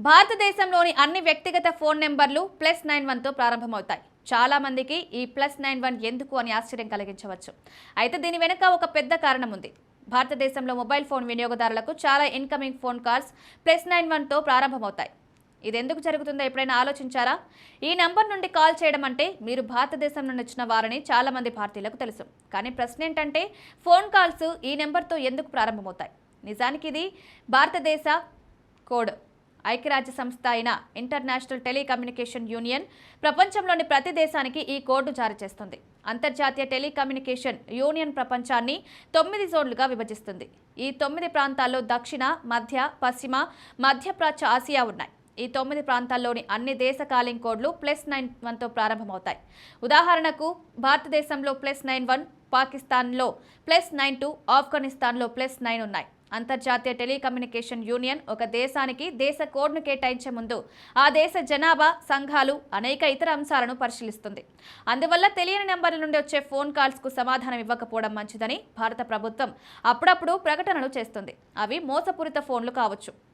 భారతదేశంలోని అన్ని వ్యక్తిగత ఫోన్ నెంబర్లు +91తో ప్రారంభమవుతాయి. చాలా మందికి ఈ +91 ఎందుకు అని ఆశ్చర్యం కలిగించవచ్చు. అయితే దీని వెనుక ఒక పెద్ద కారణం ఉంది. భారతదేశంలో మొబైల్ ఫోన్ వినియోగదారులకు చాలా ఇన్కమింగ్ ఫోన్ కాల్స్ +91తో ప్రారంభమవుతాయి. ఇదెందుకు జరుగుతుందో ఎప్పుడైనా ఆలోచించారా? ఈ నంబర్ నుండి కాల్ చేయడం అంటే మీరు భారతదేశం నుండి వచ్చిన వారని చాలా మంది భారతీయులకు తెలుసు. కానీ ప్రశ్న ఏంటంటే ఫోన్ కాల్స్ ఈ నెంబర్తో ఎందుకు ప్రారంభమవుతాయి? నిజానికి ఇది భారతదేశ కోడ్. ఐక్యరాజ్య సంస్థ అయిన ఇంటర్నేషనల్ టెలికమ్యూనికేషన్ యూనియన్ ప్రపంచంలోని ప్రతి దేశానికి ఈ కోడ్ను జారీ చేస్తుంది. అంతర్జాతీయ టెలికమ్యూనికేషన్ యూనియన్ ప్రపంచాన్ని 9 జోన్లుగా విభజిస్తుంది. ఈ 9 ప్రాంతాల్లో దక్షిణ, మధ్య, పశ్చిమ, మధ్యప్రాచ్య, ఆసియా ఉన్నాయి. ఈ 9 ప్రాంతాల్లోని అన్ని దేశ కాలింగ్ కోడ్లు +91తో ప్రారంభమవుతాయి. ఉదాహరణకు భారతదేశంలో +91, పాకిస్తాన్లో +92, ఆఫ్ఘనిస్తాన్లో +9 ఉన్నాయి. అంతర్జాతీయ టెలికమ్యూనికేషన్ యూనియన్ ఒక దేశానికి దేశ కోడ్ను కేటాయించే ముందు ఆ దేశ జనాభా, సంఘాలు, అనేక ఇతర అంశాలను పరిశీలిస్తుంది. అందువల్ల తెలియని నెంబర్ల నుండి వచ్చే ఫోన్ కాల్స్కు సమాధానం ఇవ్వకపోవడం మంచిదని భారత ప్రభుత్వం అప్పుడప్పుడు ప్రకటనలు చేస్తుంది. అవి మోసపూరిత ఫోన్లు కావచ్చు.